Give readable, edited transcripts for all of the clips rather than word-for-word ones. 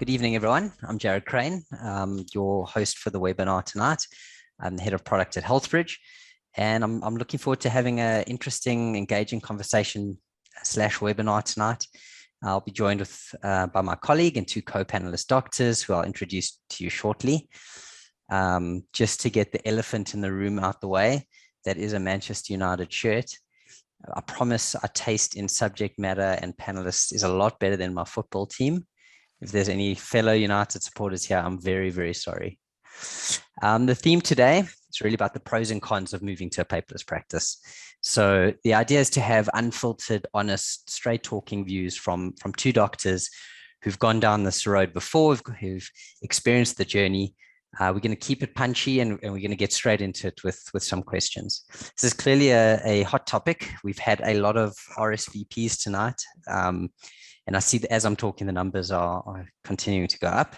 Good evening, everyone. I'm Jared Crane, your host for the webinar tonight. I'm the head of product at Healthbridge, and I'm looking forward to having an interesting, engaging conversation / webinar tonight. I'll be joined by my colleague and two co-panelist doctors who I'll introduce to you shortly. Just to get the elephant in the room out the way, that is a Manchester United shirt. I promise our taste in subject matter and panelists is a lot better than my football team. If there's any fellow United supporters here, I'm very, very sorry. The theme today is really about the pros and cons of moving to a paperless practice. So the idea is to have unfiltered, honest, straight talking views from two doctors who've gone down this road before, who've experienced the journey. We're going to keep it punchy and we're going to get straight into it with some questions. This is clearly a hot topic. We've had a lot of RSVPs tonight. And I see that as I'm talking, the numbers are continuing to go up.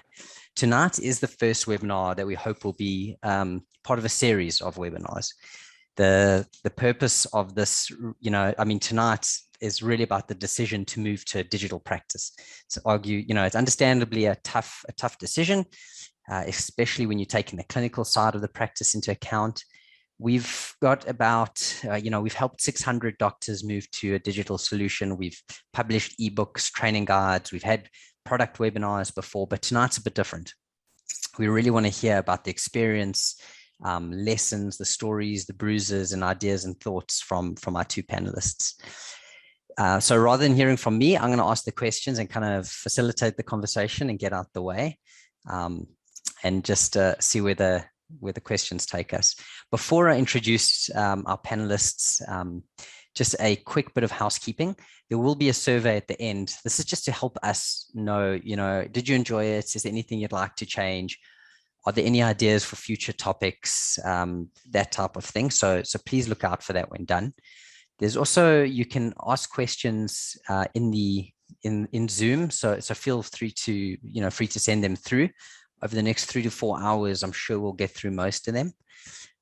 Tonight is the first webinar that we hope will be part of a series of webinars. The purpose of this, tonight is really about the decision to move to digital practice. So argue, it's understandably a tough decision, especially when you're taking the clinical side of the practice into account. We've got about, we've helped 600 doctors move to a digital solution. We've published ebooks, training guides. We've had product webinars before, but tonight's a bit different. We really want to hear about the experience, lessons, the stories, the bruises and ideas and thoughts from our two panelists. So rather than hearing from me, I'm going to ask the questions and kind of facilitate the conversation and get out the way and just see where the questions take us. Before I introduce our panelists, just a quick bit of housekeeping. There will be a survey at the end. This is just to help us know, did you enjoy it? Is there anything you'd like to change? Are there any ideas for future topics? That type of thing. So please look out for that when done. There's also, you can ask questions in Zoom. So feel free to send them through. Over the next 3 to 4 hours, I'm sure we'll get through most of them.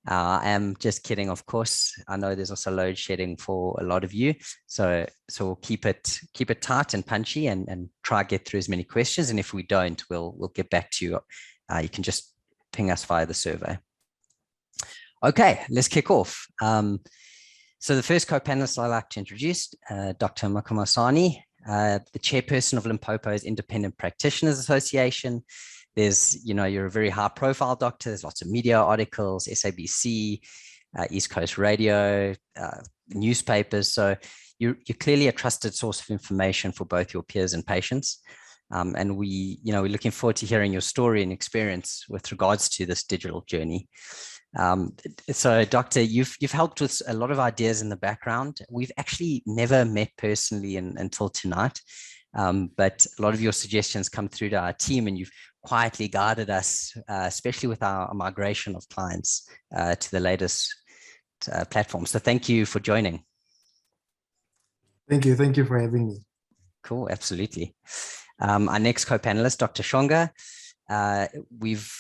I am just kidding, of course. I know there's also load shedding for a lot of you. So we'll keep it tight and punchy and try to get through as many questions. And if we don't, we'll get back to you. You can just ping us via the survey. Okay, let's kick off. So the first co-panelist I'd like to introduce, Dr. Makhomisane, the chairperson of Limpopo's Independent Practitioners Association. There's, you're a very high profile doctor. There's lots of media articles, SABC, East Coast Radio, newspapers. So you're clearly a trusted source of information for both your peers and patients. And we're looking forward to hearing your story and experience with regards to this digital journey. So Doctor, you've helped with a lot of ideas in the background. We've actually never met personally until tonight. But a lot of your suggestions come through to our team and you've quietly guided us, especially with our migration of clients to the latest platform. So thank you for joining. Thank you for having me. Cool, absolutely. Our next co-panelist, Dr. Shonga.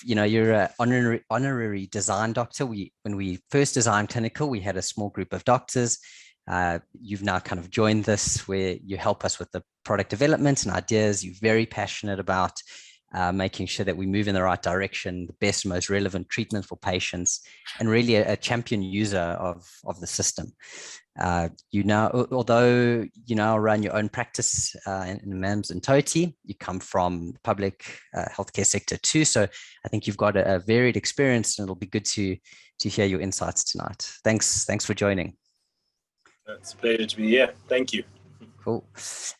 You're an honorary design doctor. When we first designed clinical, we had a small group of doctors. You've now kind of joined this where you help us with the product development and ideas. You're very passionate about making sure that we move in the right direction, the best, most relevant treatment for patients, and really a champion user of the system. Although you now run your own practice in Amanzimtoti, you come from the public healthcare sector too. So I think you've got a varied experience, and it'll be good to hear your insights tonight. Thanks for joining. It's a pleasure to be here. Thank you. Cool.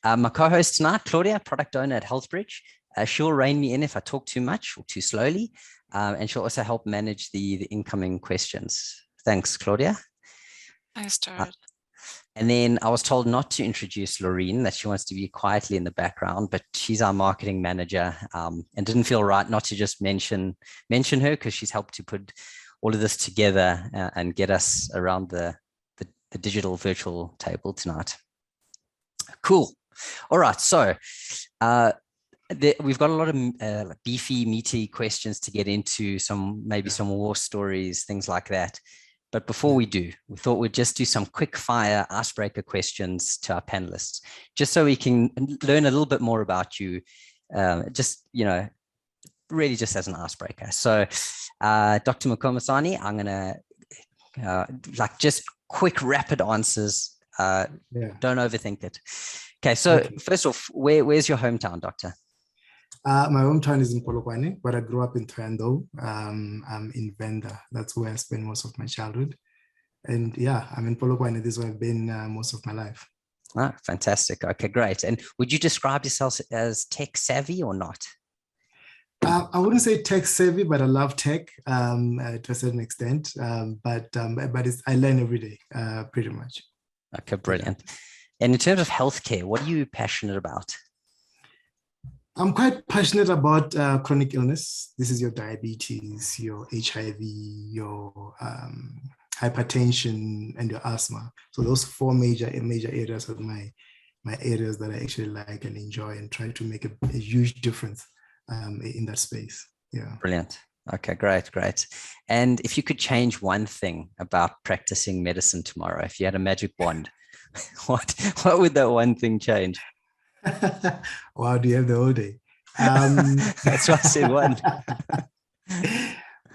My co-host tonight, Claudia, product owner at Healthbridge. She'll rein me in if I talk too much or too slowly, and she'll also help manage the incoming questions. Thanks, Claudia. Thanks, Jared. And then I was told not to introduce Lorraine, that she wants to be quietly in the background, but she's our marketing manager, and didn't feel right not to just mention her because she's helped to put all of this together and get us around the digital virtual table tonight. Cool. All right. So we've got a lot of beefy, meaty questions to get into, maybe some war stories, things like that. But before we do, we thought we'd just do some quick fire icebreaker questions to our panelists, just so we can learn a little bit more about you just, really just as an icebreaker. So Dr. Makhomisane, I'm going to just quick, rapid answers. Don't overthink it. Okay, so first off, where's your hometown, doctor? My hometown is in Polokwane, but I grew up in Toyando. I'm in Venda. That's where I spent most of my childhood. And yeah, I'm in Polokwane. This is where I've been most of my life. Ah, fantastic. Okay, great. And would you describe yourself as tech savvy or not? I wouldn't say tech savvy, but I love tech to a certain extent. But I learn every day, pretty much. Okay, brilliant. And in terms of healthcare, what are you passionate about? I'm quite passionate about chronic illness. This is your diabetes, your HIV, your hypertension, and your asthma. So those four major areas are my areas that I actually like and enjoy, and try to make a huge difference in that space. Yeah. Brilliant. Okay, great. And if you could change one thing about practicing medicine tomorrow, if you had a magic wand, what would that one thing change? Wow, do you have the whole day? That's why I said one.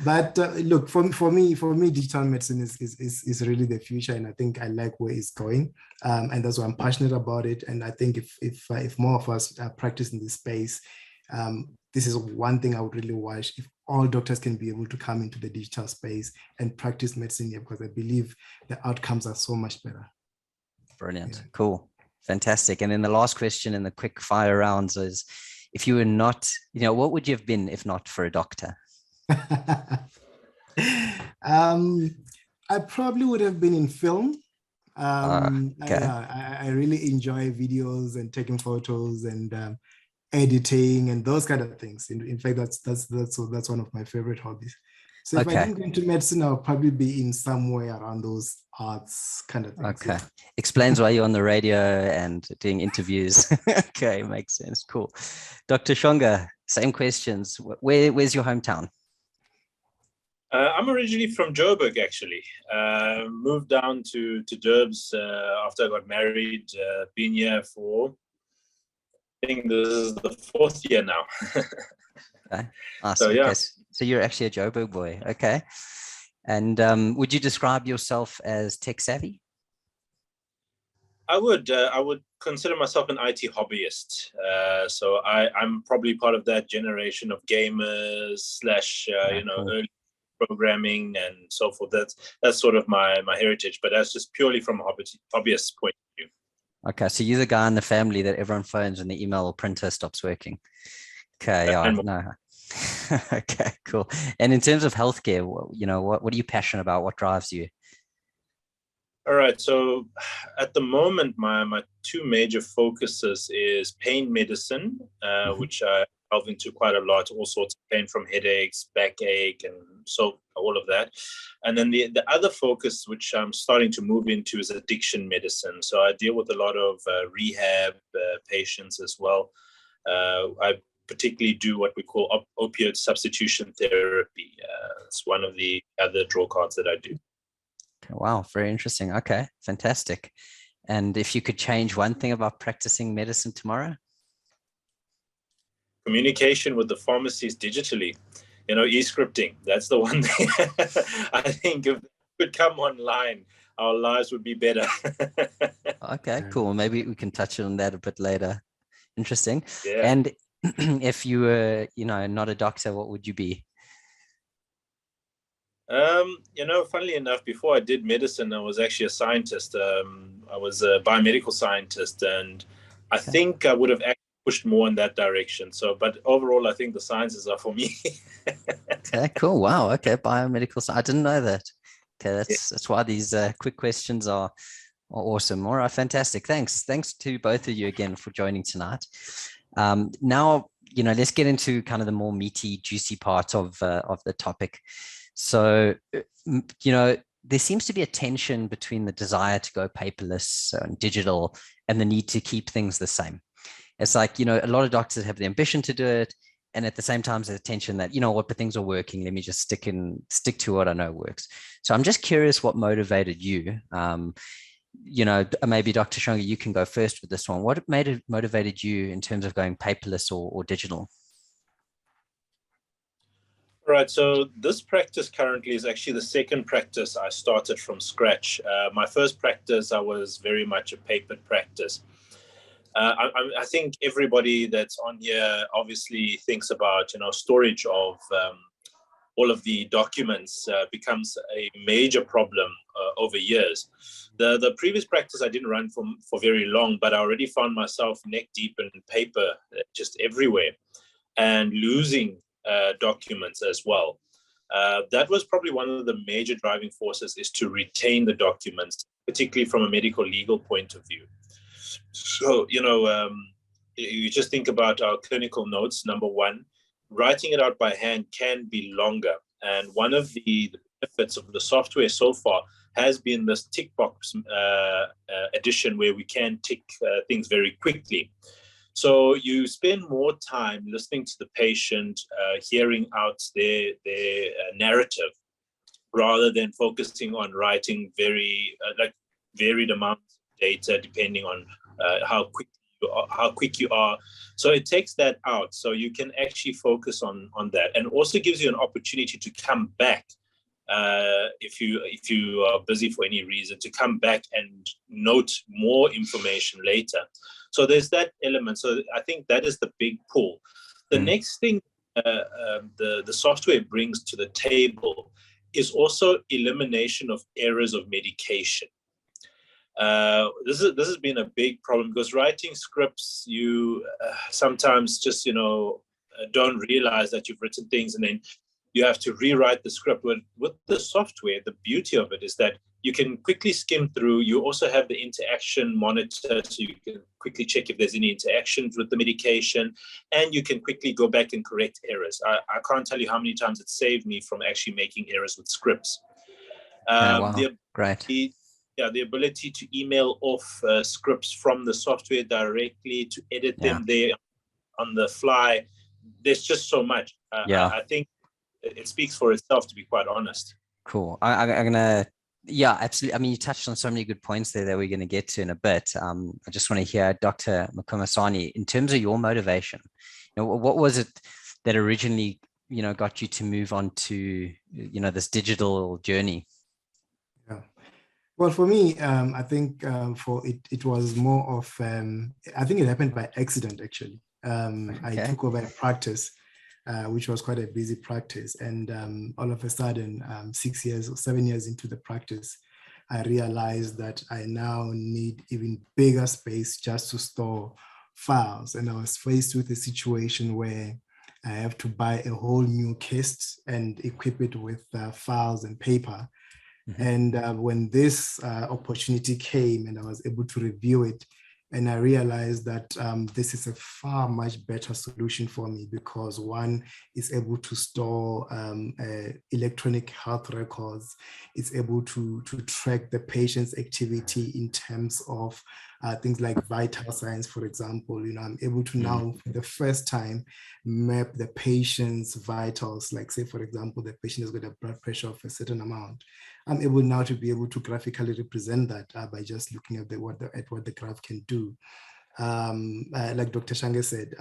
But look, for me, digital medicine is really the future, and I think I like where it's going, and that's why I'm passionate about it. And I think if more of us practice in this space, this is one thing I would really wish, if all doctors can be able to come into the digital space and practice medicine here, because I believe the outcomes are so much better. Brilliant. Yeah. Cool. Fantastic. And then the last question in the quick fire rounds is, if you were not, what would you have been if not for a doctor? I probably would have been in film. Okay. I really enjoy videos and taking photos and editing and those kind of things. In fact, that's one of my favorite hobbies. So if I didn't go into medicine, I'll probably be in somewhere around those arts kind of things. Okay. Yeah. Explains why you're on the radio and doing interviews. Okay, makes sense. Cool. Dr. Shonga, same questions. Where's your hometown? I'm originally from Joburg, actually. Moved down to Durbs after I got married. Been here for, I think this is the 4th year now. Okay. Awesome. So, yeah. Okay. So you're actually a Joburg boy. Okay. And would you describe yourself as tech savvy? I would consider myself an IT hobbyist. So I'm probably part of that generation of gamers / Cool. early programming and so forth. That's sort of my heritage, but that's just purely from a hobbyist point of view. Okay, so you're the guy in the family that everyone phones when the email or printer stops working. Okay, yeah, no. Okay, cool. And in terms of healthcare, what are you passionate about? What drives you? All right. So at the moment, my two major focuses is pain medicine, which I delve into quite a lot, all sorts of pain from headaches, backache, and so all of that. And then the other focus, which I'm starting to move into, is addiction medicine. So I deal with a lot of rehab patients as well. I particularly do what we call opioid substitution therapy. It's one of the other draw cards that I do. Wow, very interesting. Okay, fantastic. And if you could change one thing about practicing medicine tomorrow? Communication with the pharmacies digitally, e-scripting. That's the one thing. I think if it could come online, our lives would be better. Okay, cool. Maybe we can touch on that a bit later. Interesting. Yeah. And if you were, not a doctor, what would you be? Funnily enough, before I did medicine, I was actually a scientist. I was a biomedical scientist, and I think I would have actually pushed more in that direction. So, but overall, I think the sciences are for me. Okay, cool. Wow. Okay, biomedical science. I didn't know that. Okay, that's why these quick questions are awesome. All right, fantastic. Thanks to both of you again for joining tonight. Now, let's get into kind of the more meaty, juicy part of the topic. So, there seems to be a tension between the desire to go paperless and digital and the need to keep things the same. It's like, a lot of doctors have the ambition to do it. And at the same time, there's a tension that, but things are working. Let me just stick to what I know works. So I'm just curious what motivated you, maybe Dr. Shonga, you can go first with this one. What motivated you in terms of going paperless or digital? All right, so this practice currently is actually the second practice I started from scratch. My first practice, I was very much a papered practice. I think everybody that's on here obviously thinks about, storage of all of the documents becomes a major problem over years. The previous practice I didn't run for very long, but I already found myself neck deep in paper just everywhere and losing documents as well. That was probably one of the major driving forces, is to retain the documents, particularly from a medical legal point of view. So, you just think about our clinical notes. Number one, writing it out by hand can be longer. And one of the benefits of the software so far has been this tick box addition, where we can tick things very quickly. So you spend more time listening to the patient, hearing out their narrative, rather than focusing on writing varied amounts of data, depending on how quick you are. So it takes that out, so you can actually focus on that, and also gives you an opportunity to come back if you are busy for any reason, to come back and note more information later. So there's that element. So I think that is the big pull. The next thing the software brings to the table is also elimination of errors of medication. This has been a big problem, because writing scripts, you sometimes just don't realize that you've written things, and then you have to rewrite the script. With the software, the beauty of it is that you can quickly skim through. You also have the interaction monitor, so you can quickly check if there's any interactions with the medication, and you can quickly go back and correct errors. I can't tell you how many times it saved me from actually making errors with scripts. Wow. Great. The ability to email off scripts from the software directly, to edit them there on the fly. There's just so much. I think it speaks for itself, to be quite honest. Cool. I'm gonna, absolutely. I mean, you touched on so many good points there that we're going to get to in a bit. I just want to hear, Dr. Makhomisane, in terms of your motivation, what was it that originally, got you to move on to, this digital journey? Yeah. Well, for me, I think it was more of, I think it happened by accident, actually. I took over a practice, which was quite a busy practice. And all of a sudden, 6 years or 7 years into the practice, I realized that I now need even bigger space just to store files. And I was faced with a situation where I have to buy a whole new case and equip it with files and paper. And when this opportunity came and I was able to review it, and I realized that this is a far much better solution for me, because one is able to store electronic health records. It's able to track the patient's activity in terms of things like vital signs, for example. I'm able to now, for the first time, map the patient's vitals. Like, say, for example, the patient has got a blood pressure of a certain amount. I'm able now to be able to graphically represent that by just looking at what the graph can do. Like Dr. Shonga said,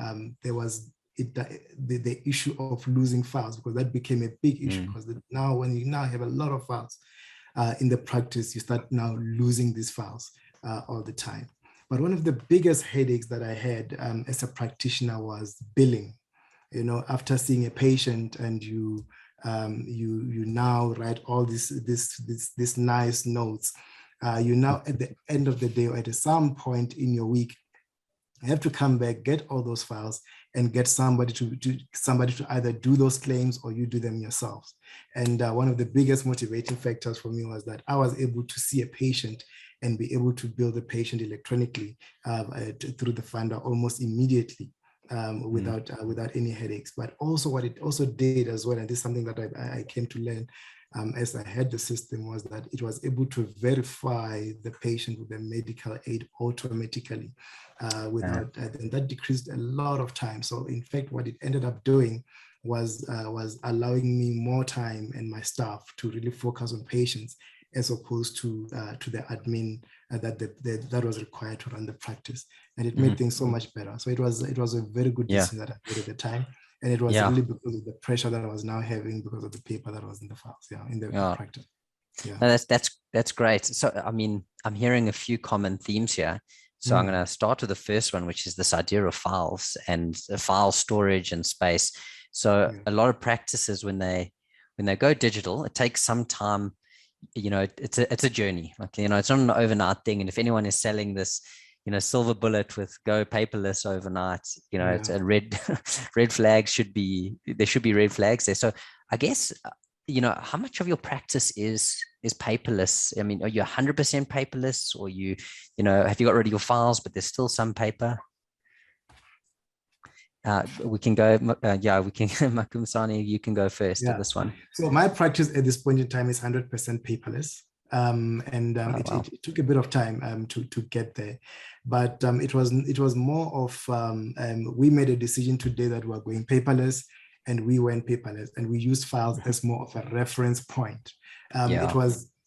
there was the issue of losing files, because that became a big issue, because now when you now have a lot of files in the practice, you start now losing these files all the time. But one of the biggest headaches that I had as a practitioner was billing. After seeing a patient and you now write all this nice notes, you now at the end of the day, or at some point in your week, you have to come back, get all those files, and get somebody to either do those claims or you do them yourselves. And one of the biggest motivating factors for me was that I was able to see a patient and be able to bill the patient electronically through the funder almost immediately, without any headaches. But also what it also did as well, and this is something that I came to learn as I had the system, was that it was able to verify the patient with a medical aid automatically, and that decreased a lot of time. So in fact, what it ended up doing was allowing me more time and my staff to really focus on patients as opposed to the admin that was required to run the practice, and it made things so much better. So it was a very good decision that I made at the time, and it was really because of the pressure that I was now having because of the paper that was in the files, in the practice. Yeah, no, that's great. So I mean, I'm hearing a few common themes here. So I'm going to start with the first one, which is this idea of files and file storage and space. So a lot of practices when they go digital, it takes some time. It's a journey. Like, it's not an overnight thing. And if anyone is selling this, silver bullet with go paperless overnight, it's a red flags there should be red flags there. So I guess, how much of your practice is paperless? I mean, are you 100% paperless, or have you got rid of your files, but there's still some paper? We can go, Makhomisane, you can go first at this one. So my practice at this point in time is 100% paperless. It took a bit of time to get there, but it was more of we made a decision today that we're going paperless, and we went paperless, and we used files as more of a reference point.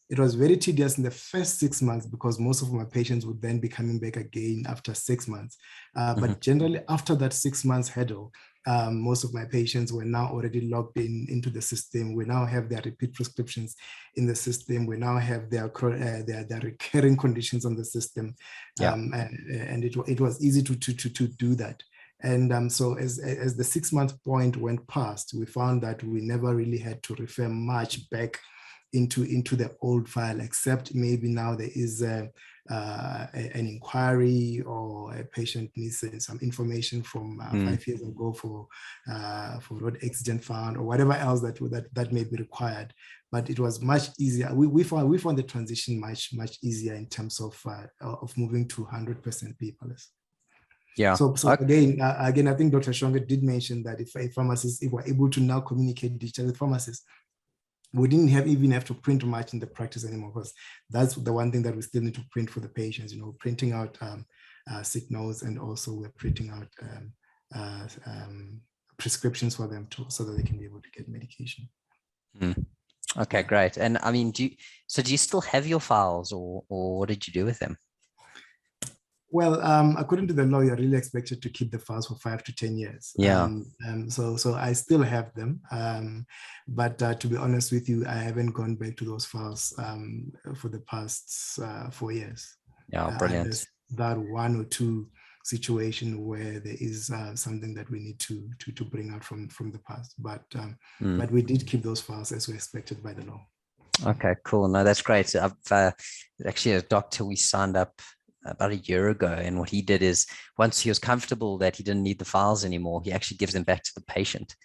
It was very tedious in the first 6 months because most of my patients would then be coming back again after 6 months. But generally after that 6 months hurdle, most of my patients were now already logged into the system. We now have their repeat prescriptions in the system. We now have their recurring conditions on the system. And it was easy to do that. And so as the 6 month point went past, we found that we never really had to refer much back into the old file, except maybe now there is an inquiry, or a patient needs some information from 5 years ago for road accident fund, or whatever else that may be required. But it was much easier. We found the transition much easier in terms of moving to 100% paperless. Yeah. So again, I think Dr. Shonga did mention that if pharmacists, if we're able to now communicate digitally with pharmacists, we didn't even have to print much in the practice anymore, because that's the one thing that we still need to print for the patients, printing out sick notes, and also we're printing out prescriptions for them too, so that they can be able to get medication. Okay, great. And I mean, do you still have your files, or what did you do with them? Well, according to the law, you're really expected to keep the files for 5 to 10 years. Yeah. So I still have them, but to be honest with you, I haven't gone back to those files for the past 4 years. Yeah, brilliant. There's that 1 or 2 situation where there is something that we need to bring out from the past, but we did keep those files as we expected by the law. Okay, cool. No, that's great. I've actually a doctor we signed up about a year ago, and what he did is, once he was comfortable that he didn't need the files anymore, he actually gives them back to the patient.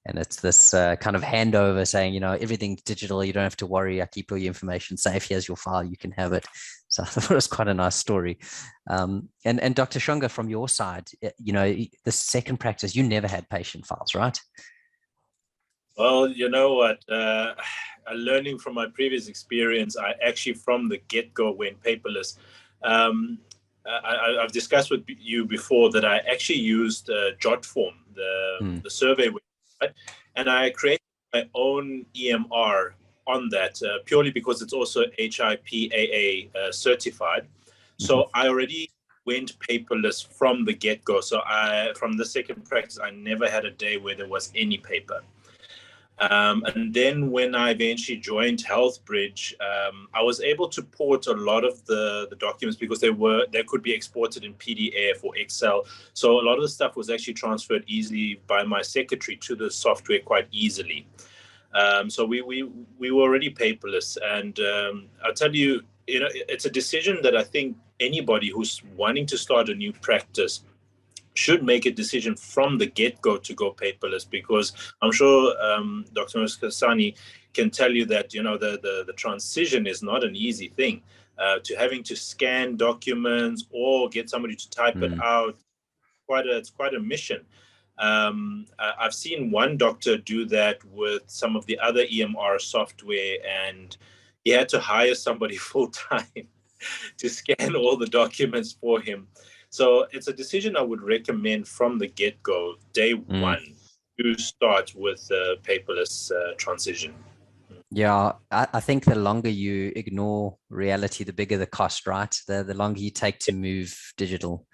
And it's this kind of handover saying, everything's digital, you don't have to worry, I keep all your information safe, here's your file, you can have it. So I thought it was quite a nice story. And Dr. Shonga, from your side, the second practice, you never had patient files, right? Well, you know what, learning from my previous experience, I actually from the get-go went paperless. I've discussed with you before that I actually used Jotform, the survey website, and I created my own EMR on that purely because it's also HIPAA certified. So I already went paperless from the get-go. So from the second practice, I never had a day where there was any paper. And then when I eventually joined HealthBridge, I was able to port a lot of the documents because they could be exported in PDF or Excel. So a lot of the stuff was actually transferred easily by my secretary to the software quite easily. So we were already paperless. And I'll tell you, it's a decision that I think anybody who's wanting to start a new practice should make a decision from the get-go to go paperless, because I'm sure Dr. Makhomisane can tell you that the transition is not an easy thing. To having to scan documents or get somebody to type it out, it's quite a mission. I've seen one doctor do that with some of the other EMR software, and he had to hire somebody full-time to scan all the documents for him. So it's a decision I would recommend from the get-go, day one, to start with the paperless transition. Yeah, I think the longer you ignore reality, the bigger the cost, right? The longer you take to move digital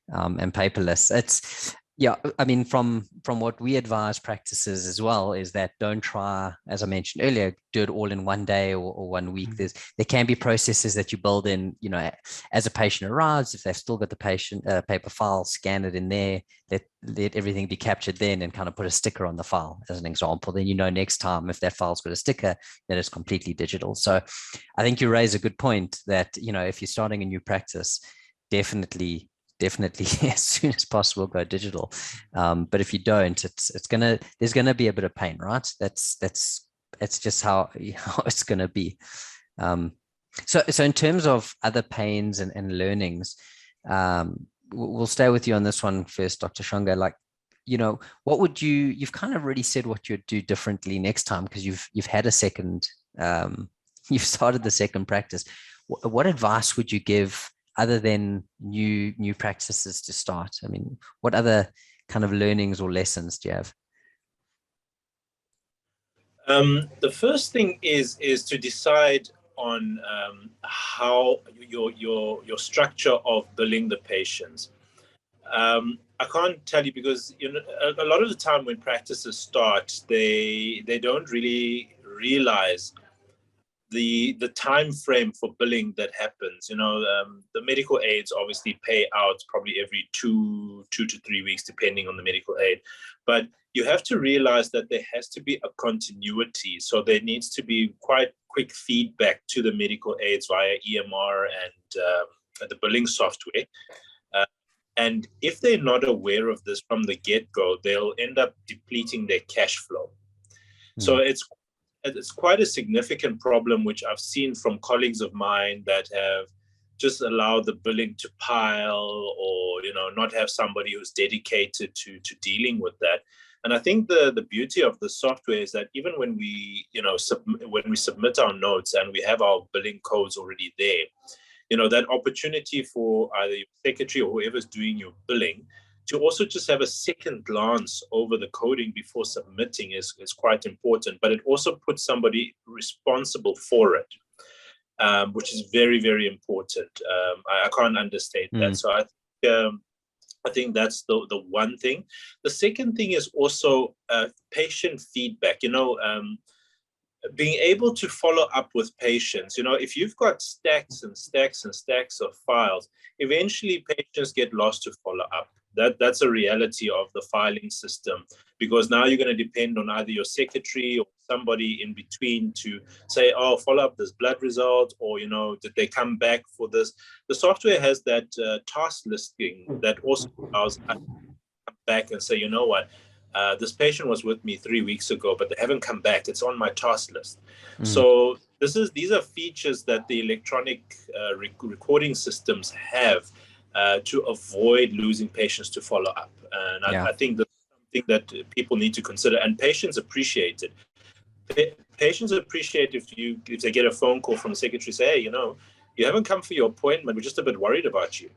and paperless. It's yeah, I mean, from what we advise practices as well is that don't try, as I mentioned earlier, do it all in one day or 1 week. There can be processes that you build in, you know, as a patient arrives, if they've still got the patient paper file, scan it in there, let everything be captured then, and kind of put a sticker on the file as an example. Then you know next time if that file's got a sticker, that it's completely digital. So I think you raise a good point that, you know, if you're starting a new practice, definitely as soon as possible go digital. But if you don't, there's gonna be a bit of pain, right? That's just how it's gonna be. So in terms of other pains and learnings, we'll stay with you on this one first, Dr. Shonga. Like, you know, what would you've kind of already said what you'd do differently next time because you've had a second, you've started the second practice. What advice would you give other than new practices to start? I mean, what other kind of learnings or lessons do you have? The first thing is to decide on how your structure of billing the patients. I can't tell you because, you know, a lot of the time when practices start, they don't really realize the time frame for billing that happens. You know, the medical aids obviously pay out probably every two to 3 weeks, depending on the medical aid. But you have to realize that there has to be a continuity. So there needs to be quite quick feedback to the medical aids via EMR and the billing software. And if they're not aware of this from the get-go, they'll end up depleting their cash flow. So it's quite a significant problem, which I've seen from colleagues of mine that have just allowed the billing to pile, or, you know, not have somebody who's dedicated to dealing with that. And I think the beauty of the software is that even when we, you know, when we submit our notes and we have our billing codes already there, you know, that opportunity for either your secretary or whoever's doing your billing to also just have a second glance over the coding before submitting is quite important. But it also puts somebody responsible for it, which is very, very important. I can't understate that. So I think that's the one thing. The second thing is also patient feedback. You know, being able to follow up with patients. You know, if you've got stacks and stacks and stacks of files, eventually patients get lost to follow up. That's a reality of the filing system, because now you're going to depend on either your secretary or somebody in between to say, oh, follow up this blood result, or, you know, did they come back for this? The software has that task listing that also allows us to come back and say, you know what, this patient was with me 3 weeks ago, but they haven't come back. It's on my task list. So these are features that the electronic recording systems have to avoid losing patients to follow up. And I think that's something that people need to consider, and patients appreciate it. Patients appreciate if they get a phone call from the secretary, say, hey, you know, you haven't come for your appointment. We're just a bit worried about you.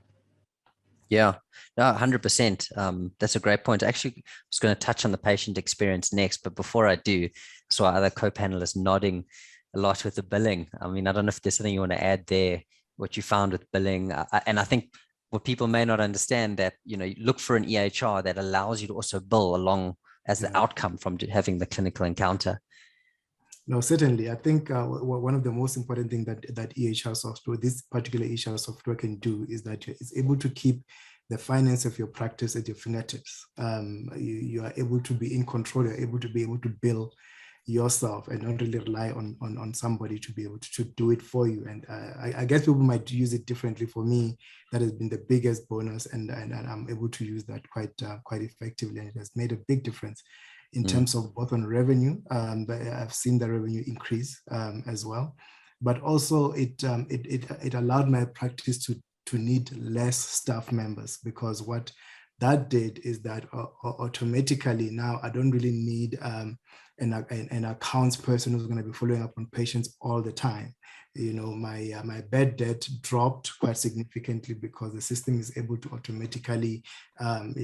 Yeah, no, 100%. That's a great point. Actually, I was going to touch on the patient experience next, but before I do, so our other co-panelists nodding a lot with the billing. I mean, I don't know if there's something you want to add there, what you found with billing. And I think what people may not understand that, you know, look for an EHR that allows you to also bill along as the outcome from having the clinical encounter. No, certainly. I think one of the most important things that EHR software, this particular EHR software can do is that it's able to keep the finance of your practice at your fingertips. You are able to be in control. You're able to bill yourself and not really rely on somebody to be able to do it for you. And I guess people might use it differently. For me, that has been the biggest bonus, and I'm able to use that quite effectively, and it has made a big difference in terms of both on revenue. I've seen the revenue increase as well, but also it allowed my practice to need less staff members, because what that did is that automatically now I don't really need an accounts person who's going to be following up on patients all the time. You know, my bed debt dropped quite significantly because the system is able to automatically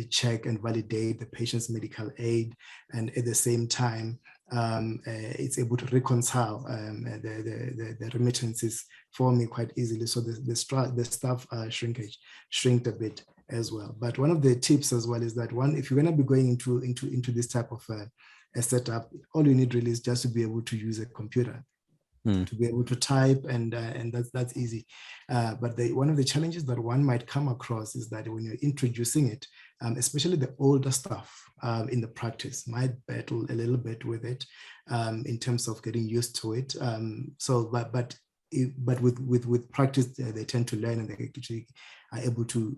check and validate the patient's medical aid, and at the same time it's able to reconcile the remittances for me quite easily. So the staff shrinkage shrinked a bit as well. But one of the tips as well is that if you're going to be going into this type of a setup, all you need really is just to be able to use a computer. To be able to type, and that's easy. But one of the challenges that one might come across is that when you're introducing it, especially the older staff in the practice might battle a little bit with it in terms of getting used to it. But with practice, they tend to learn, and they actually are able to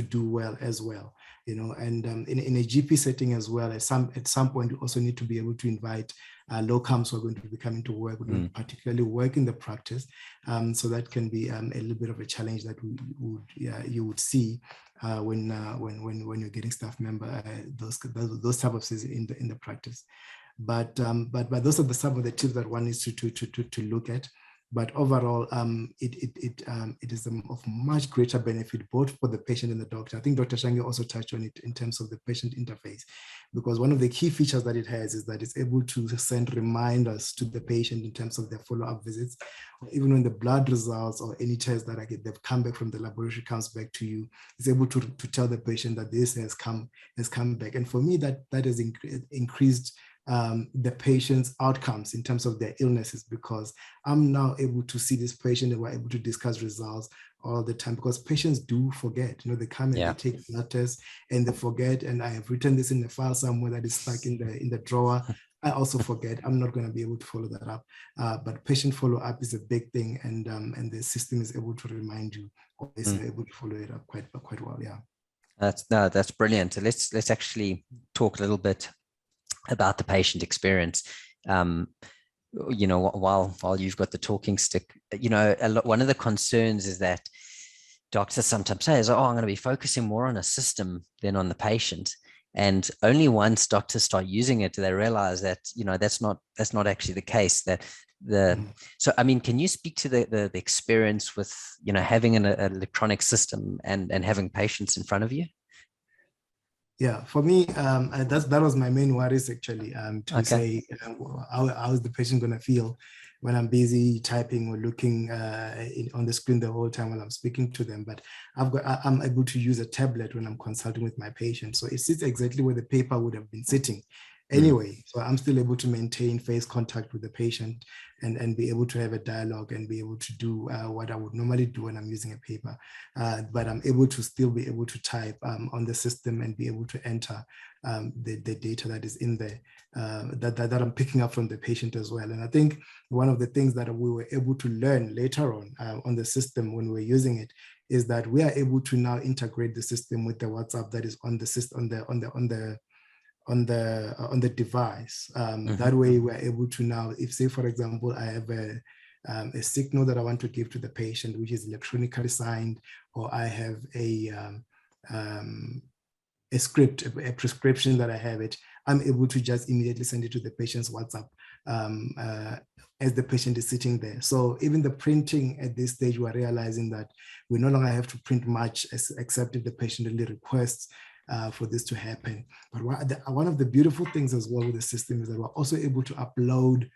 do well as well. You know, and in a GP setting as well, at some point, you also need to be able to invite locums who are going to be coming to work, particularly work in the practice. So that can be a little bit of a challenge that you would see when you're getting staff member those type of things in the practice. But those are some of the tips that one needs to look at. But overall, it is of much greater benefit both for the patient and the doctor. I think Dr. Shonga also touched on it in terms of the patient interface, because one of the key features that it has is that it's able to send reminders to the patient in terms of their follow-up visits, or even when the blood results or any test that they've come back from the laboratory comes back to you, it's able to tell the patient that this has come back. And for me, that has increased the patient's outcomes in terms of their illnesses, because I'm now able to see this patient and we're able to discuss results all the time, because patients do forget. You know, they come and they take blood tests and they forget, and I have written this in the file somewhere that is stuck in the drawer. I also forget. I'm not going to be able to follow that up. But patient follow-up is a big thing, and the system is able to remind you, or is able to follow it up quite well. Yeah. That's brilliant. So let's actually talk a little bit about the patient experience. You know, while you've got the talking stick, you know, one of the concerns is that doctors sometimes say is, oh, I'm going to be focusing more on a system than on the patient. And only once doctors start using it do they realize that, you know, that's not actually the case. So I mean, can you speak to the experience with, you know, having an electronic system and having patients in front of you? Yeah, for me, that was my main worries actually, to say how is the patient going to feel when I'm busy typing or looking on the screen the whole time while I'm speaking to them. But I'm able to use a tablet when I'm consulting with my patient, so it sits exactly where the paper would have been sitting anyway. So I'm still able to maintain face contact with the patient and be able to have a dialogue and be able to do what I would normally do when I'm using a paper. But I'm able to still be able to type on the system and be able to enter the data that is in there that I'm picking up from the patient as well. And I think one of the things that we were able to learn later on the system when we're using it is that we are able to now integrate the system with the WhatsApp that is on the system on the device. That way we're able to now, if say for example I have a signal that I want to give to the patient which is electronically signed, or I have a script, a prescription that I have it, I'm able to just immediately send it to the patient's WhatsApp as the patient is sitting there. So even the printing at this stage, we're realizing that we no longer have to print much except if the patient really requests for this to happen. But one of the beautiful things as well with the system is that we're also able to upload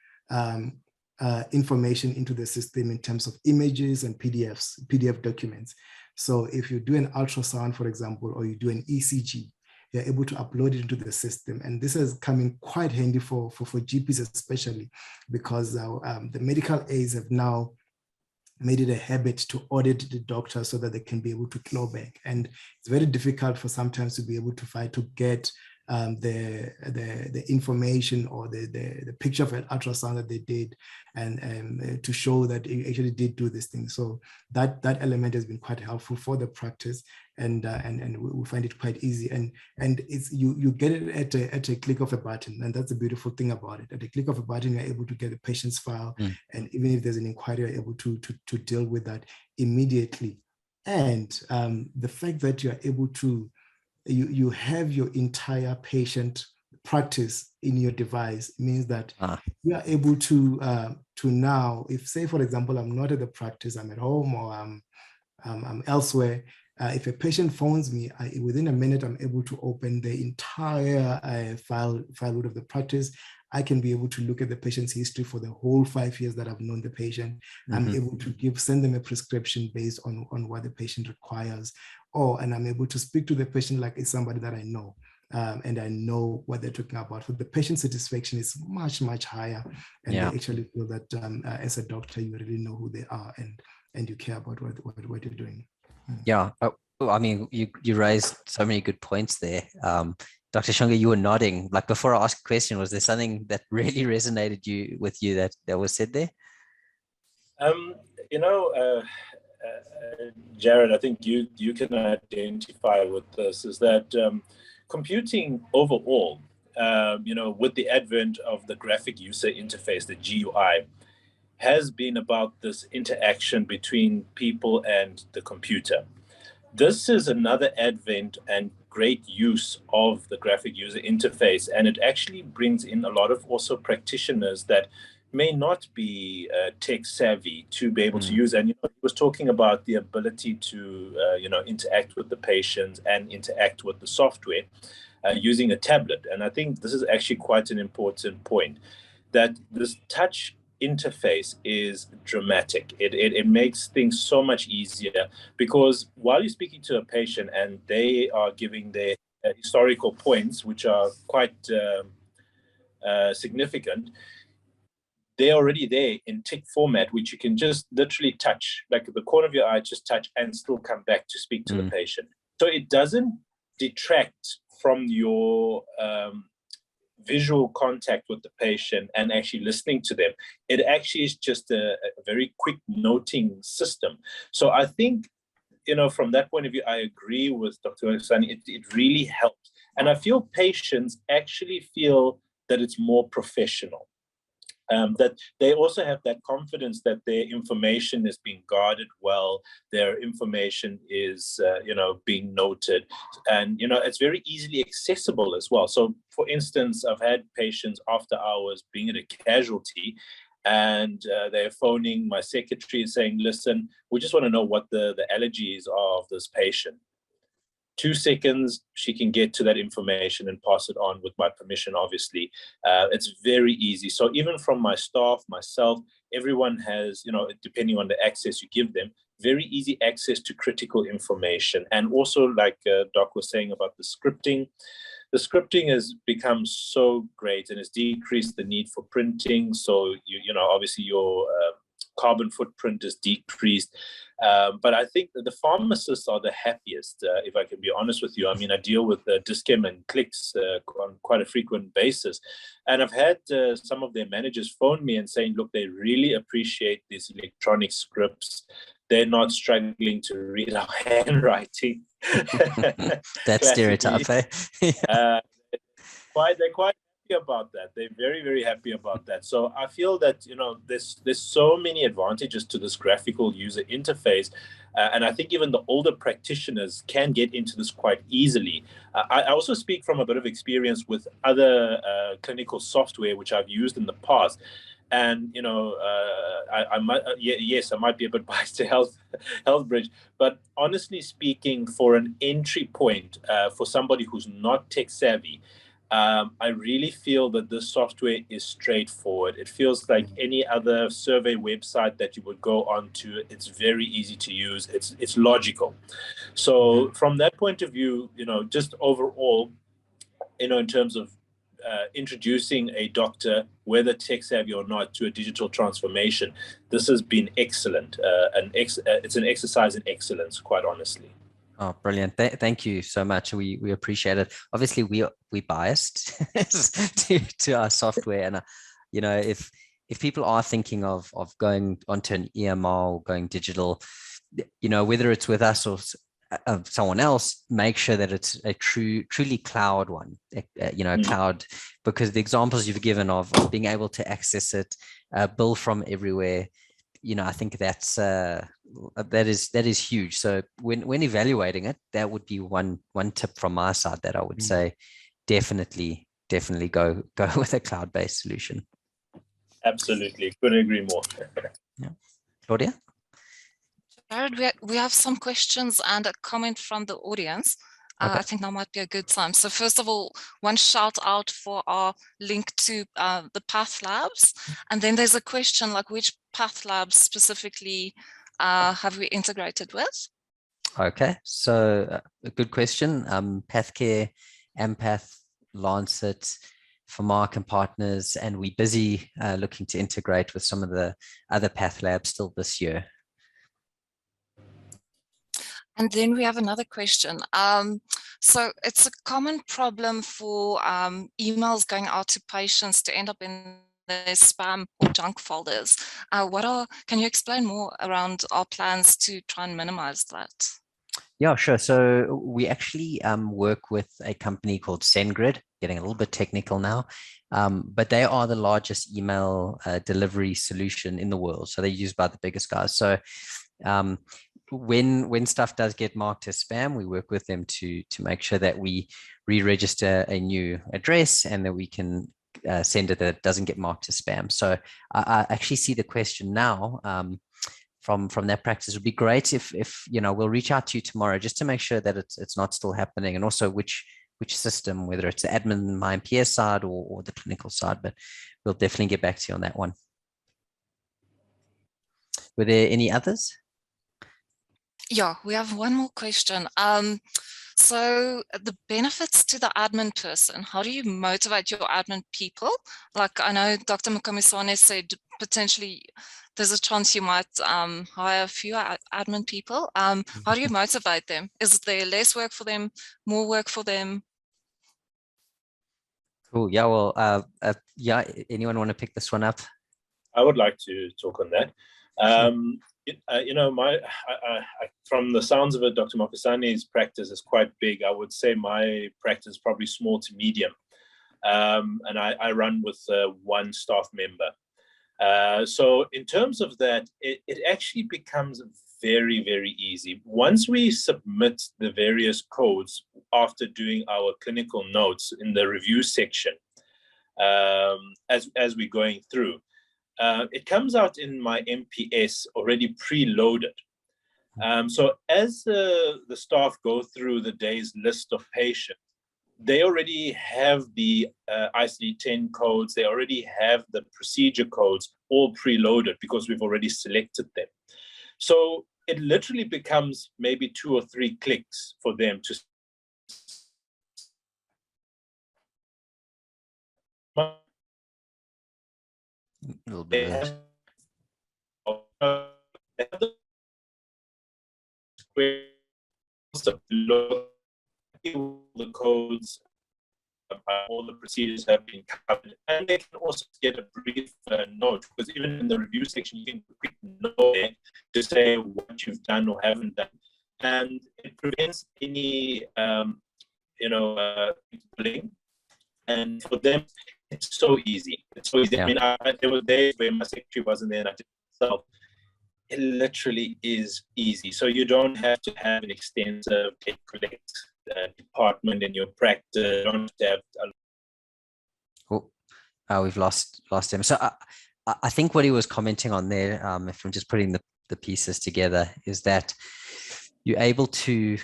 information into the system in terms of images and PDF documents. So if you do an ultrasound, for example, or you do an ECG, you're able to upload it into the system. And this has come in quite handy for GPs especially, because the medical aids have now made it a habit to audit the doctor so that they can be able to claw back. And it's very difficult for sometimes to be able to fight to get the information or the picture of an ultrasound that they did, and to show that it actually did do this thing. So that element has been quite helpful for the practice, and we find it quite easy. And it's you get it at a click of a button, and that's the beautiful thing about it. At a click of a button, you're able to get the patient's file, and even if there's an inquiry, you're able to deal with that immediately. And the fact that you're able to you have your entire patient practice in your device means that you are able to now, if say for example I'm not at the practice, I'm at home or I'm elsewhere, If a patient phones me, within a minute, I'm able to open the entire file of the practice. I can be able to look at the patient's history for the whole 5 years that I've known the patient. I'm able to send them a prescription based on what the patient requires. And I'm able to speak to the patient like it's somebody that I know. And I know what they're talking about. For the patient satisfaction is much, much higher. And they actually feel that as a doctor, you really know who they are and you care about what you're doing. Yeah. I mean, you raised so many good points there. Dr. Shonga, you were nodding. Like before I asked a question, was there something that really resonated with you that was said there? Jared, I think you can identify with this, is that computing overall, with the advent of the graphic user interface, the GUI, has been about this interaction between people and the computer. This is another advent and great use of the graphic user interface, and it actually brings in a lot of also practitioners that may not be tech savvy to be able to use. And he was talking about the ability to interact with the patients and interact with the software using a tablet. And I think this is actually quite an important point, that this touch interface is dramatic. It makes things so much easier, because while you're speaking to a patient and they are giving their historical points, which are quite significant, they're already there in tick format, which you can just literally touch, like the corner of your eye, just touch and still come back to speak to the patient. So it doesn't detract from your visual contact with the patient and actually listening to them. It actually is just a very quick noting system. So I think, from that point of view, I agree with Dr. Makhomisane. It really helps. And I feel patients actually feel that it's more professional. That they also have that confidence that their information is being guarded well, their information is, being noted, and, it's very easily accessible as well. So, for instance, I've had patients after hours being at a casualty, and they're phoning my secretary and saying, listen, we just want to know what the allergies are of this patient. 2 seconds, she can get to that information and pass it on with my permission, obviously. It's very easy. So even from my staff, myself, everyone has, depending on the access you give them, very easy access to critical information. And also, like Doc was saying about the scripting has become so great and has decreased the need for printing. So, obviously your carbon footprint is decreased. But I think that the pharmacists are the happiest, if I can be honest with you. I mean, I deal with Dischem and Clicks on quite a frequent basis. And I've had some of their managers phone me and saying, look, they really appreciate these electronic scripts. They're not struggling to read our handwriting. That stereotype, eh? They're quite happy about that. They're very, very happy about that. So I feel that, there's so many advantages to this graphical user interface. And I think even the older practitioners can get into this quite easily. I also speak from a bit of experience with other clinical software, which I've used in the past. And, I might be a bit biased to HealthBridge, but honestly speaking, for an entry point for somebody who's not tech savvy, I really feel that this software is straightforward. It feels like any other survey website that you would go onto. It's very easy to use. It's logical. So from that point of view, just overall, in terms of introducing a doctor, whether tech savvy or not, to a digital transformation, this has been excellent. It's an exercise in excellence, quite honestly. Oh, brilliant. Thank you so much. We appreciate it. Obviously, we biased to our software. And, if people are thinking of going onto an EMR or going digital, whether it's with us or someone else, make sure that it's a truly cloud one, cloud, because the examples you've given of being able to access it, bill from everywhere, I think that is huge. So when evaluating it, that would be one tip from my side that I would say definitely go with a cloud-based solution. Absolutely, couldn't agree more. Yeah. Claudia? Jared, we have some questions and a comment from the audience. Okay. I think that might be a good time. So first of all, one shout out for our link to the Path Labs. And then there's a question like which Path Labs specifically have we integrated with? Okay, so a good question. Pathcare, Empath, Lancet, Mark and partners, and we're busy looking to integrate with some of the other Path Labs still this year. And then we have another question. So it's a common problem for emails going out to patients to end up in their spam or junk folders. Can you explain more around our plans to try and minimize that? Yeah, sure. So we actually work with a company called SendGrid, getting a little bit technical now, but they are the largest email delivery solution in the world. So they're used by the biggest guys. So when stuff does get marked as spam, we work with them to make sure that we re-register a new address and that we can send it that it doesn't get marked as spam. So I actually see the question now. From that practice, it would be great if we'll reach out to you tomorrow just to make sure that it's not still happening, and also which system, whether it's the admin MyMPS side or the clinical side, but we'll definitely get back to you on that one. Were there any others? Yeah, we have one more question. So the benefits to the admin person, how do you motivate your admin people? Like I know Dr. Makhomisane said potentially there's a chance you might hire fewer admin people. How do you motivate them? Is there less work for them, more work for them? Cool. Yeah, well, yeah, anyone want to pick this one up? I would like to talk on that. From the sounds of it, Dr. Makhomisane's practice is quite big. I would say my practice is probably small to medium. And I run with one staff member. So in terms of that, it actually becomes very, very easy. Once we submit the various codes after doing our clinical notes in the review section, as we're going through, it comes out in my MPS already preloaded. So as the staff go through the day's list of patients, they already have the ICD-10 codes, they already have the procedure codes all preloaded because we've already selected them. So it literally becomes maybe 2 or 3 clicks for them to A little bit the codes, all the procedures have been covered, and they can also get a brief note, because even in the review section you can quick note there to say what you've done or haven't done, and it prevents any bullying. And for them, it's so easy. It's so easy. Yeah. I mean, there were days where my secretary wasn't there and I did it myself. It literally is easy. So you don't have to have an extensive collect department in your practice. You don't have we've lost him. So I think what he was commenting on there, if I'm just putting the pieces together, is that you're able to.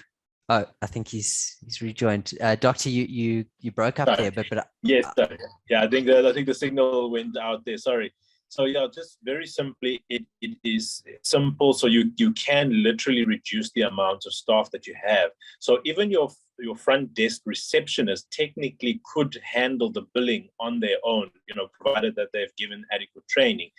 Oh, I think he's rejoined. Doctor, you broke up Sorry. there, but yes, sorry. Yeah, I think the signal went out there. Sorry. So yeah, just very simply, it is simple. So you can literally reduce the amount of staff that you have. So even your front desk receptionist technically could handle the billing on their own, provided that they've given adequate training.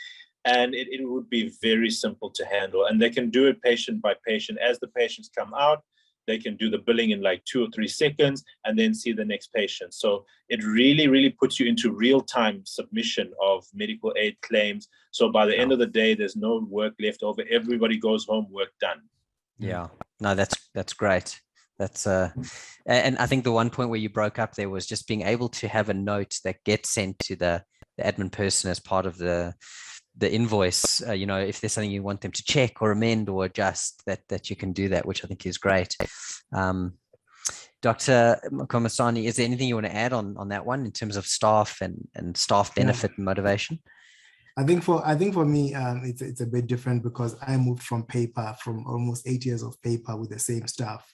And it would be very simple to handle. And they can do it patient by patient. As the patients come out, they can do the billing in like 2 or 3 seconds and then see the next patient. So it really, really puts you into real-time submission of medical aid claims. So by the end of the day, there's no work left over. Everybody goes home, work done. Yeah, no, that's great. That's and I think the one point where you broke up there was just being able to have a note that gets sent to the admin person as part of the invoice, if there's something you want them to check or amend or adjust, that you can do that, which I think is great. Dr. Makhomisane, is there anything you want to add on that one in terms of staff and staff benefit and motivation? I think for me, it's a bit different because I moved from paper, from almost 8 years of paper with the same staff,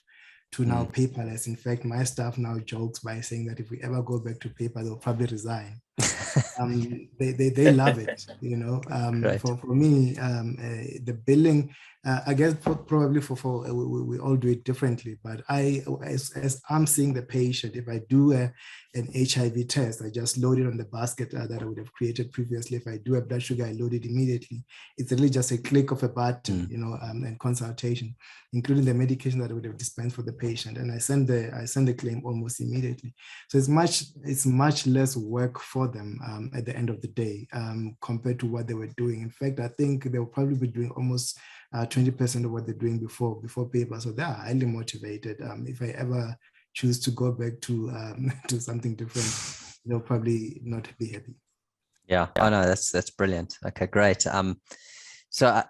to now paperless. In fact, my staff now jokes by saying that if we ever go back to paper, they'll probably resign. They love it, you know. For me, the billing, I guess probably we all do it differently, but as I'm seeing the patient, if I do an HIV test, I just load it on the basket that I would have created previously. If I do a blood sugar, I load it immediately. It's really just a click of a button, you know, and consultation, including the medication that I would have dispensed for the patient, and I send the claim almost immediately. So it's much less work for them at the end of the day compared to what they were doing. In fact, I think they will probably be doing almost 20% of what they're doing before paper. So they are highly motivated. If I ever choose to go back to to something different, they'll probably not be happy. Yeah, I know, that's brilliant. Okay, great. So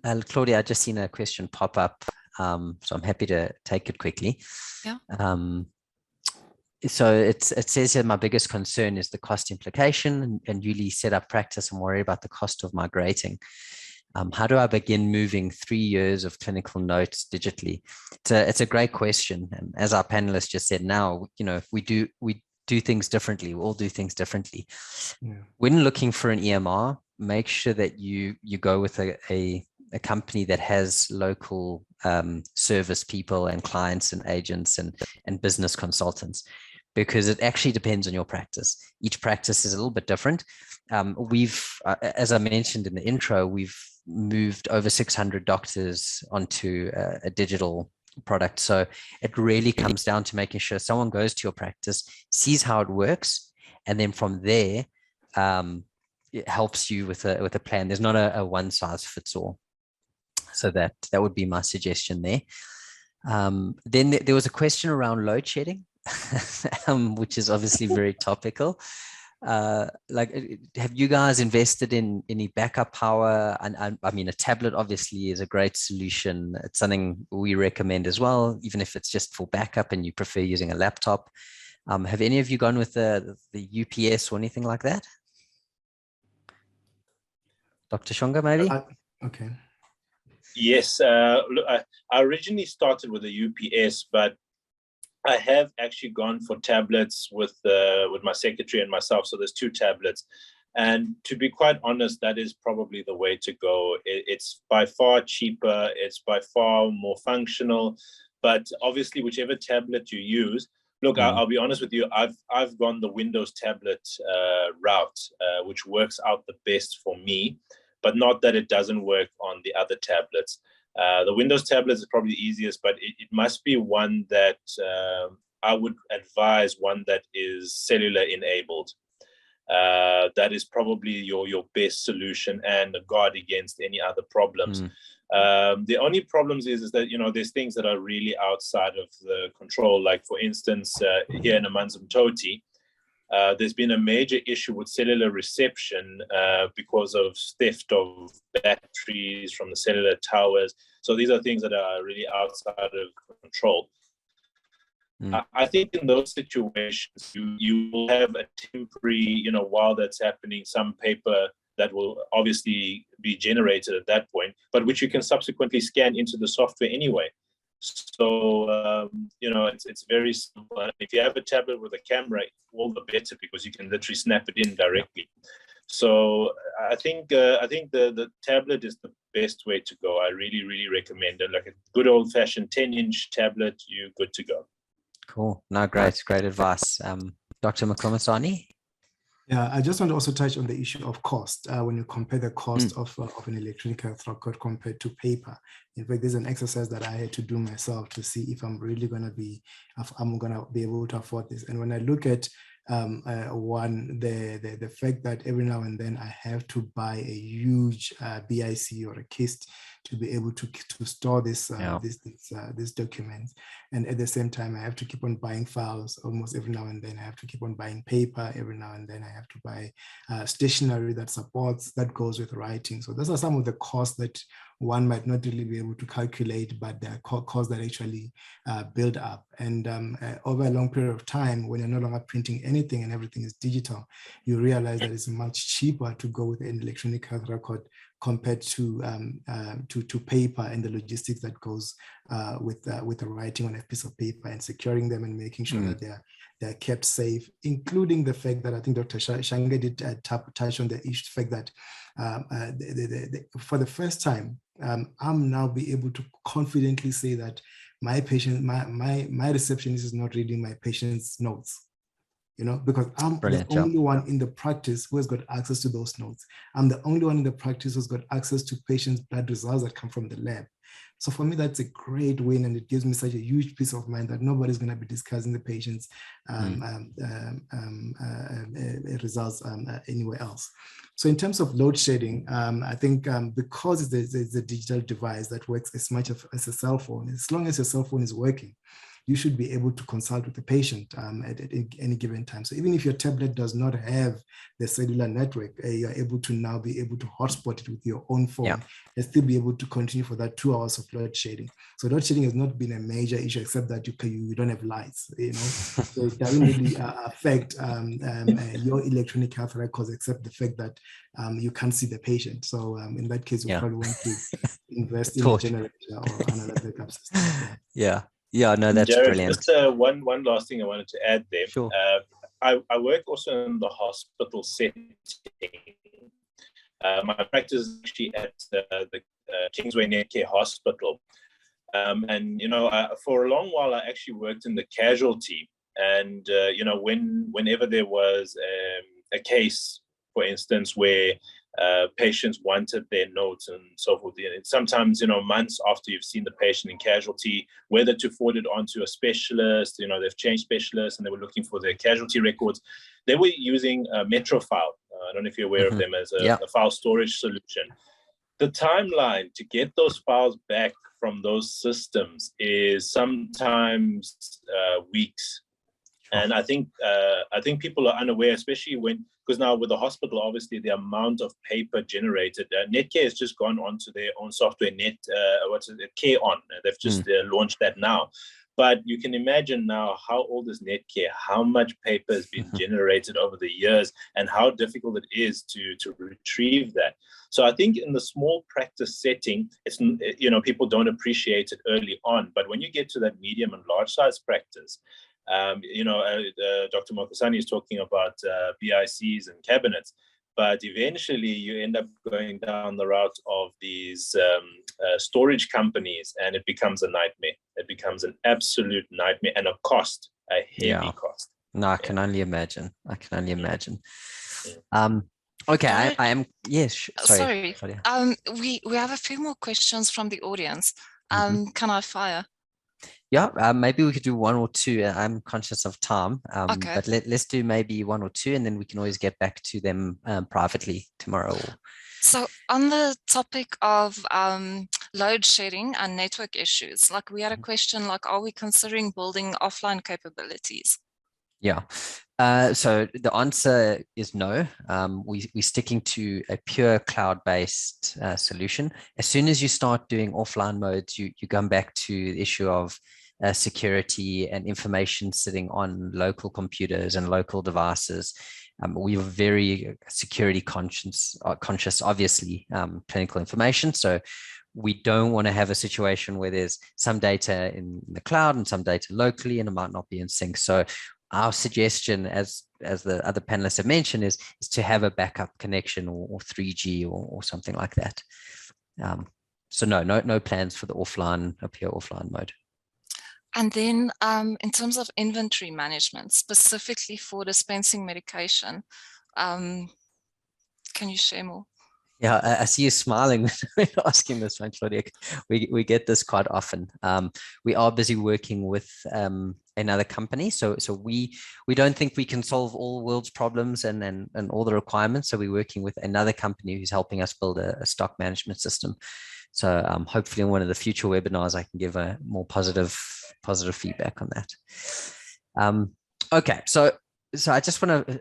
Claudia, I just seen a question pop up, so I'm happy to take it quickly. Yeah. So it says here, my biggest concern is the cost implication and newly set up practice. I'm worried about the cost of migrating. How do I begin moving 3 years of clinical notes digitally? It's a great question. And as our panelist just said now, you know, we do things differently. We all do things differently. Yeah. When looking for an EMR, make sure that you go with a company that has local service people and clients and agents and business consultants, because it actually depends on your practice. Each practice is a little bit different. As I mentioned in the intro, we've moved over 600 doctors onto a digital product. So it really comes down to making sure someone goes to your practice, sees how it works, and then from there, it helps you with a plan. There's not a one size fits all. So that would be my suggestion there. Then there was a question around load shedding, which is obviously very topical. Like, have you guys invested in any backup power? And I mean, a tablet obviously is a great solution. It's something we recommend as well, even if it's just for backup and you prefer using a laptop. Have any of you gone with the UPS or anything like that? Dr. Shonga, maybe? Okay. Yes, look, I originally started with a UPS, but I have actually gone for tablets with my secretary and myself. So there's 2 tablets. And to be quite honest, that is probably the way to go. It's by far cheaper. It's by far more functional. But obviously, whichever tablet you use, look, I'll be honest with you, I've gone the Windows tablet route, which works out the best for me, but not that it doesn't work on the other tablets. The Windows tablet is probably the easiest, but it must be one that I would advise one that is cellular enabled. That is probably your best solution and a guard against any other problems. The only problems is that, you know, there's things that are really outside of the control. Like, for instance, here in Amanzimtoti, there's been a major issue with cellular reception because of theft of batteries from the cellular towers. So these are things that are really outside of control. I think in those situations, you will have a temporary, you know, while that's happening, some paper that will obviously be generated at that point, but which you can subsequently scan into the software anyway. So, you know, it's very simple. And if you have a tablet with a camera, all the better, because you can literally snap it in directly. So I think the tablet is the best way to go. I really, really recommend it. Like a good old-fashioned 10-inch tablet, you're good to go. Cool. No, great advice. Dr. Makhomisane? Yeah, I just want to also touch on the issue of cost. When you compare the cost of an electronic health record compared to paper. In fact, there's an exercise that I had to do myself to see if I'm really going to be able to afford this. And when I look at the fact that every now and then I have to buy a huge BIC or a kist to be able to store this documents, and at the same time I have to keep on buying files almost every now and then. I have to keep on buying paper every now and then. I have to buy stationery that goes with writing. So those are some of the costs that one might not really be able to calculate, but there are costs that actually build up. And over a long period of time, when you're no longer printing anything and everything is digital, you realize that it's much cheaper to go with an electronic health record compared to paper and the logistics that goes with the writing on a piece of paper and securing them and making sure that they're kept safe, including the fact that I think Dr. Shonga did touch on the fact that for the first time, I'm now be able to confidently say that my patient, my receptionist is not reading my patient's notes, because I'm the only one in the practice who has got access to those notes. I'm the only one in the practice who's got access to patients' blood results that come from the lab. So for me, that's a great win, and it gives me such a huge peace of mind that nobody's going to be discussing the patient's results anywhere else. So in terms of load shedding, I think because it's a digital device that works as much as a cell phone, as long as your cell phone is working, you should be able to consult with the patient at any given time. So even if your tablet does not have the cellular network, you're able to now be able to hotspot it with your own phone and still be able to continue for that 2 hours of load shedding. So load shedding has not been a major issue, except that you don't have lights, So it doesn't really affect your electronic health records, except the fact that you can't see the patient. So in that case, you probably want to invest in a generator or another backup system. Yeah, no, that's Jared, brilliant. Just one last thing I wanted to add there. Sure. I work also in the hospital setting. My practice is actually at the Kingsway Netcare Hospital. And, for a long while, I actually worked in the casualty. And, whenever there was a case, for instance, where patients wanted their notes and so forth, sometimes, months after you've seen the patient in casualty, whether to forward it on to a specialist, they've changed specialists and they were looking for their casualty records, they were using Metrofile. I don't know if you're aware of them as a file storage solution. The timeline to get those files back from those systems is sometimes weeks. And I think people are unaware, especially because now with the hospital, obviously the amount of paper generated, Netcare has just gone onto their own software, Care On. They've just launched that now. But you can imagine now how old is Netcare, how much paper has been generated over the years, and how difficult it is to retrieve that. So I think in the small practice setting, it's people don't appreciate it early on. But when you get to that medium and large size practice, Dr. Makhomisane is talking about BICs and cabinets, but eventually you end up going down the route of these storage companies, and it becomes a nightmare. It becomes an absolute nightmare and a heavy cost. No, I can only imagine. Okay, I am. Yes. Sorry. We have a few more questions from the audience. Can I fire? Yeah, maybe we could do one or two. I'm conscious of time, Okay. But let's do maybe one or two, and then we can always get back to them privately tomorrow. So on the topic of load shedding and network issues, we had a question are we considering building offline capabilities? Yeah. So the answer is no. We're sticking to a pure cloud-based solution. As soon as you start doing offline modes, you come back to the issue of security and information sitting on local computers and local devices. We are very security conscious, obviously, clinical information. So we don't want to have a situation where there's some data in the cloud and some data locally, and it might not be in sync. So our suggestion, as the other panelists have mentioned, is to have a backup connection or 3G or something like that. So no plans for the a pure offline mode. And then in terms of inventory management, specifically for dispensing medication, can you share more? Yeah, I see you smiling when asking this one, Claudia. We get this quite often. We are busy working with another company, so we don't think we can solve all the world's problems and all the requirements. So we're working with another company who's helping us build a stock management system. So hopefully in one of the future webinars, I can give a more positive feedback on that. Okay, so I just want to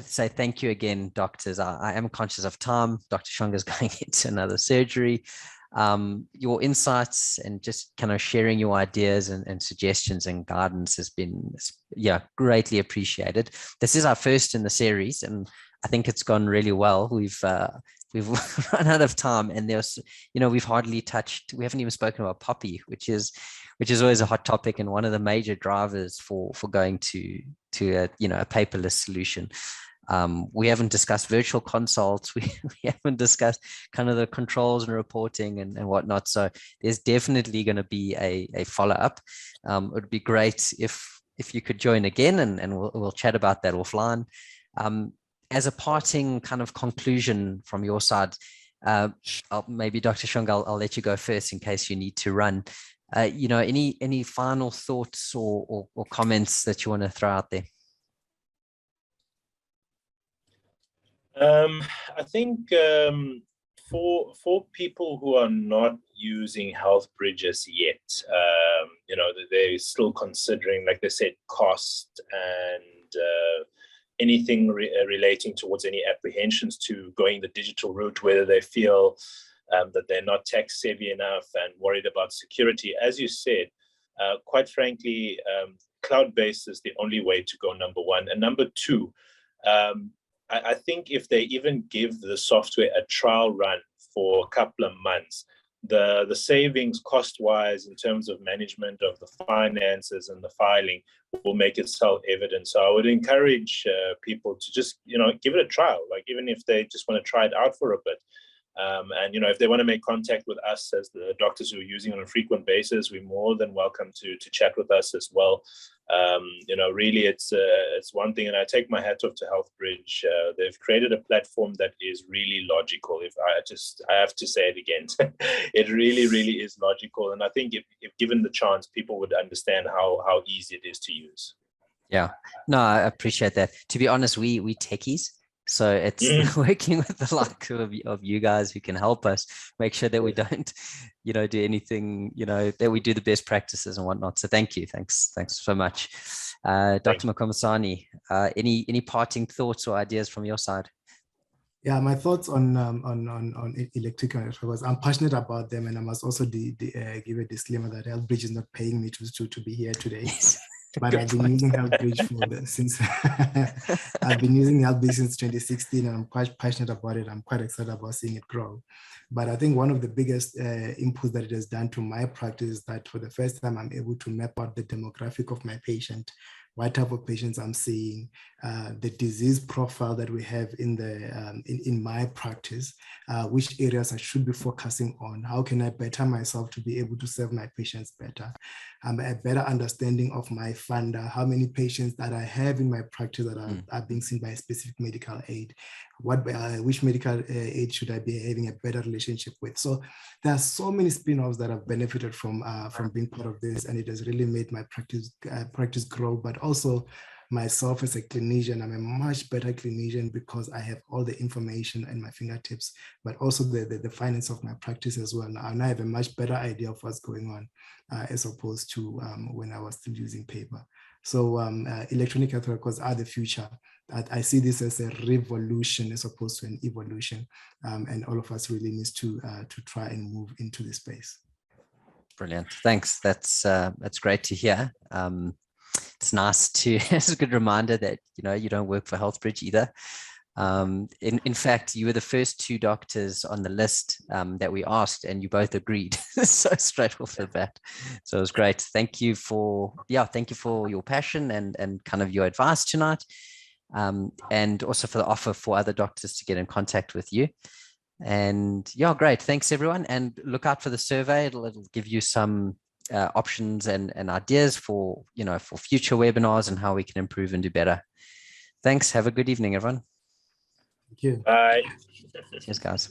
say thank you again, doctors. I am conscious of time. Dr. Shonga is going into another surgery. Your insights and just kind of sharing your ideas and suggestions and guidance has been, yeah, greatly appreciated. This is our first in the series, and I think it's gone really well. We've run out of time, and there's, we've hardly touched, we haven't even spoken about Poppy, which is always a hot topic and one of the major drivers for going to a, a paperless solution. We haven't discussed virtual consults. We haven't discussed kind of the controls and reporting and whatnot. So there's definitely going to be a follow-up. It would be great if you could join again, and we'll chat about that offline. As a parting kind of conclusion from your side, maybe Dr. Shonga, I'll let you go first in case you need to run. Any final thoughts or comments that you want to throw out there? I think for people who are not using Health Bridges yet, they're still considering, like they said, cost and anything relating towards any apprehensions to going the digital route, whether they feel that they're not tech savvy enough and worried about security. As you said, quite frankly, cloud-based is the only way to go, number one. And number two, I think if they even give the software a trial run for a couple of months, the savings cost-wise in terms of management of the finances and the filing will make itself evident. So I would encourage people to just, give it a trial, like even if they just want to try it out for a bit. And if they want to make contact with us as the doctors who are using on a frequent basis, we're more than welcome to chat with us as well. Really, it's one thing, and I take my hat off to HealthBridge. They've created a platform that is really logical. If I have to say it again, it really, really is logical. And I think if given the chance, people would understand how easy it is to use. Yeah, no, I appreciate that. To be honest, we techies. So it's working with the like of you guys who can help us make sure that we don't, do anything, that we do the best practices and whatnot. So thank you. Thanks so much. Dr. Makhomisane, any parting thoughts or ideas from your side? Yeah, my thoughts on electrical networks. I'm passionate about them, and I must also give a disclaimer that HealthBridge is not paying me to be here today. Yes. But I've been using HealthBridge since I've been using HealthBridge since 2016, and I'm quite passionate about it. I'm quite excited about seeing it grow. But I think one of the biggest inputs that it has done to my practice is that for the first time, I'm able to map out the demographic of my patient, what type of patients I'm seeing, the disease profile that we have in my practice, which areas I should be focusing on, how can I better myself to be able to serve my patients better, a better understanding of my funder, how many patients that I have in my practice that are being seen by a specific medical aid, which medical aid should I be having a better relationship with. So there are so many spin-offs that have benefited from being part of this, and it has really made my practice grow, but also myself as a clinician. I'm a much better clinician because I have all the information at my fingertips, but also the finance of my practice as well. Now I have a much better idea of what's going on as opposed to when I was still using paper. So electronic health records are the future. I see this as a revolution as opposed to an evolution, and all of us really needs to try and move into this space. Brilliant, thanks. That's great to hear. It's nice to, it's a good reminder that, you don't work for HealthBridge either. In fact, you were the first two doctors on the list that we asked, and you both agreed. So straight off the bat. So it was great. Thank you for your passion and kind of your advice tonight. And also for the offer for other doctors to get in contact with you. And yeah, great. Thanks everyone. And look out for the survey. It'll give you some options and ideas for future webinars and how we can improve and do better. Thanks. Have a good evening, everyone. Thank you. Bye. Cheers, guys.